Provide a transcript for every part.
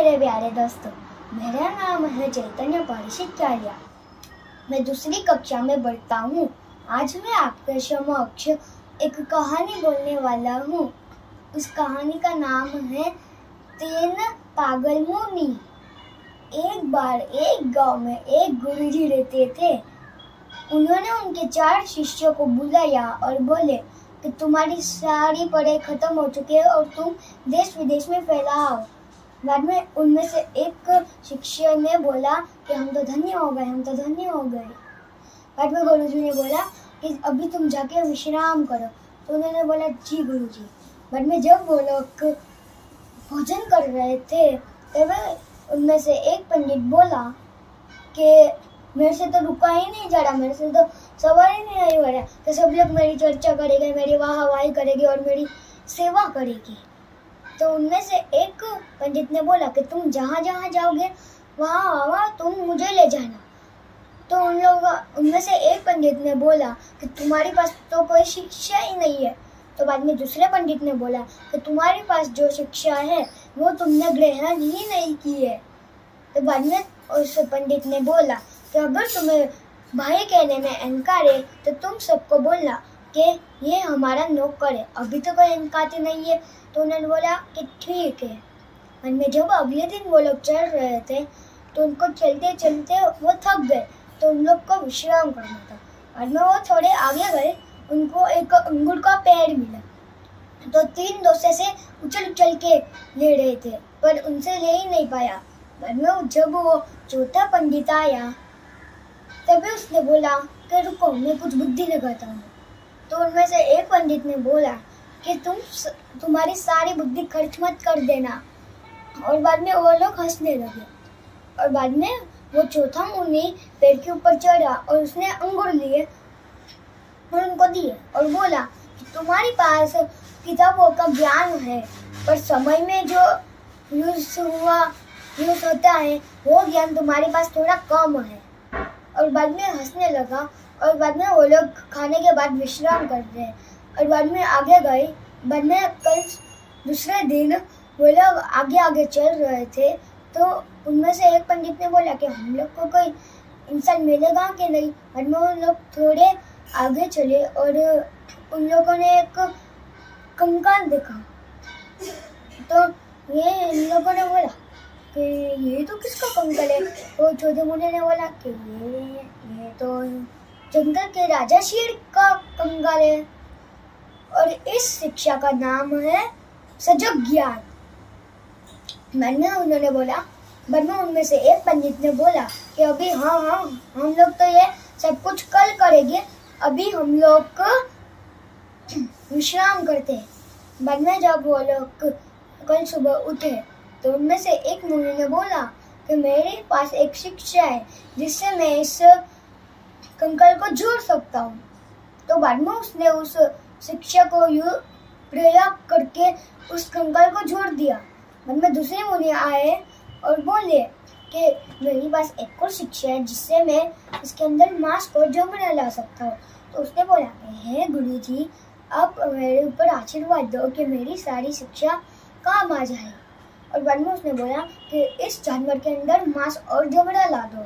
मेरे प्यारे दोस्तों, मेरा नाम है चैतन्य पारिशित्यालिया। मैं दूसरी कक्षा में पढ़ता हूँ। आज मैं आपके समक्ष एक कहानी बोलने वाला हूँ। उस कहानी का नाम है 3 पागल मुनि। एक बार एक गांव में एक गुरुजी रहते थे। उन्होंने उनके 4 शिष्यों को बुलाया और बोले कि तुम्हारी सारी पढ़ाई खत्म हो चुकी है और तुम देश विदेश में फैलाओ। बाद में उनमें से एक शिष्य ने बोला कि हम तो धन्य हो गए। बाद में गुरुजी ने बोला कि अभी तुम जाके विश्राम करो। तो उन्होंने बोला जी गुरुजी। बाद में जब वो लोग भोजन कर रहे थे तब उनमें से एक पंडित बोला कि मेरे से तो रुका ही नहीं जा रहा, मेरे से तो सवार ही नहीं हो रहा कि सब लोग मेरी चर्चा करेंगे, मेरी वाहवाही करेंगे और मेरी सेवा करेगी। तो उनमें से एक पंडित ने बोला कि तुम जहाँ जहाँ जाओगे वहाँ तुम मुझे ले जाना। तो उनमें से एक पंडित ने बोला कि तुम्हारे पास तो कोई शिक्षा ही नहीं है। तो बाद में दूसरे पंडित ने बोला कि तुम्हारे पास जो शिक्षा है वो तुमने ग्रहण ही नहीं की है। तो बाद में उस पंडित ने बोला कि अगर तुम्हें भाई कहने में अहंकार है तो तुम सबको बोलना कि ये हमारा नौकर है, अभी तो कोई अहंकार नहीं है। तो उन्होंने बोला कि ठीक है। बाद में जब अगले दिन वो लोग चल रहे थे तो उनको चलते चलते वो थक गए, तो उन लोग को विश्राम करना था। बाद में वो थोड़े आगे गए, उनको एक अंगूर का पेड़ मिला। तो 3 दोस्त से उछल के ले रहे थे पर उनसे ले ही नहीं पाया। बाद में जब वो चौथा पंडित आया तभी उसने बोला कि रुको, मैं कुछ बुद्धि लगाता हूँ। तो उनमें से एक पंडित ने बोला कि तुम्हारी सारी बुद्धि खर्च मत कर देना। और बाद में वो लोग हंसने लगे। और बाद में वो चौथा मुनि पेड़ के ऊपर चढ़ा और उसने अंगूर लिए और उनको दिए और बोला कि तुम्हारे पास किताबों का ज्ञान है पर समय में जो यूज होता है वो ज्ञान तुम्हारे पास थोड़ा कम है। और बाद में हंसने लगा। और बाद में वो लोग खाने के बाद विश्राम कर रहे और बाद में आगे गए। बाद में कल दूसरे दिन वो लोग आगे चल रहे थे। तो उनमें से एक पंडित ने बोला कि हम लोग को कोई इंसान मिलेगा कि नहीं। बाद में वो लोग थोड़े आगे चले और उन लोगों ने एक कंकाल देखा। तो ये इन लोगों ने बोला कि ये तो किसका कंकाल है। तो चौथे मुनि ने बोला कि ये तो जंगल के राजा शेर का कंकाल है और इस शिक्षा का नाम है सजग ज्ञान। उन्होंने बोला। बाद में उनमें से एक पंडित ने बोला कि अभी हाँ हम लोग तो ये सब कुछ कल करेंगे, अभी हम लोग विश्राम करते हैं। बाद में जब वो लोग कल सुबह उठे तो उनमें से एक मुनि ने बोला कि मेरे पास एक शिक्षा है जिससे मैं इस कंकाल को जोड़ सकता हूँ। तो बाद में उसने उस शिक्षा को प्रयोग करके उस कंकाल को जोड़ दिया। बाद में दूसरे मुनि आए और बोले कि मेरे पास एक और शिक्षा है जिससे मैं इसके अंदर मांस को जमने ला सकता हूँ। तो उसने बोला हे गुरुजी, आप मेरे ऊपर आशीर्वाद दो कि मेरी सारी शिक्षा काम आ जाए। और बाद में उसने बोला कि इस जानवर के अंदर मांस और जबड़ा ला दो।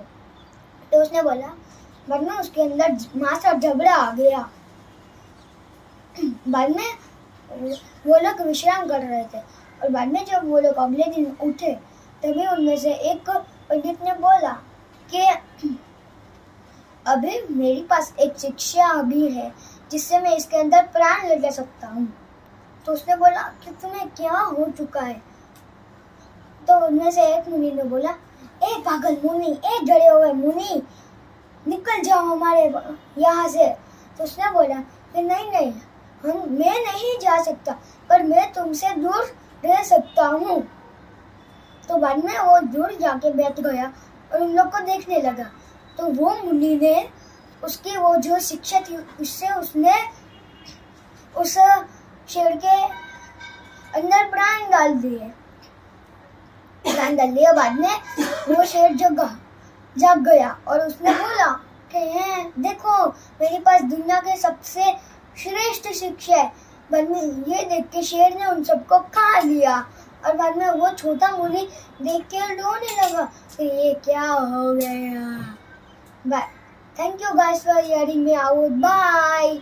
तो उसने बोला। बाद में उसके अंदर मांस और जबड़ा आ गया। बाद में वो लोग विश्राम कर रहे थे और बाद में जब वो लोग अगले दिन उठे तभी उनमें से एक पंडित ने बोला कि अभी मेरे पास एक शिक्षा अभी है जिससे मैं इसके अंदर प्राण लगा सकता हूँ। तो उसने बोला कि तुम्हें क्या हो चुका है। तो उनमें से एक मुनि ने बोला ए पागल मुनि, ए डरे हुए मुनि, निकल जाओ हमारे यहाँ से। तो उसने बोला कि नहीं मैं नहीं जा सकता पर मैं तुमसे दूर रह सकता हूँ। तो बाद में वो दूर जाके बैठ गया और उन लोग को देखने लगा। तो वो मुनि ने उसकी वो जो शिक्षा थी उससे उसने उस शेर के अंदर प्राण डाल दिए। बाद में वो शेर जाग गया और उसने बोला कि देखो मेरे पास दुनिया के सबसे श्रेष्ठ शिक्षा है। बाद में ये देख के शेर ने उन सबको खा लिया और बाद में वो छोटा मुन्नी देख के रोने लगा कि ये क्या हो गया। Bye. Thank you guys for hearing me out. Bye.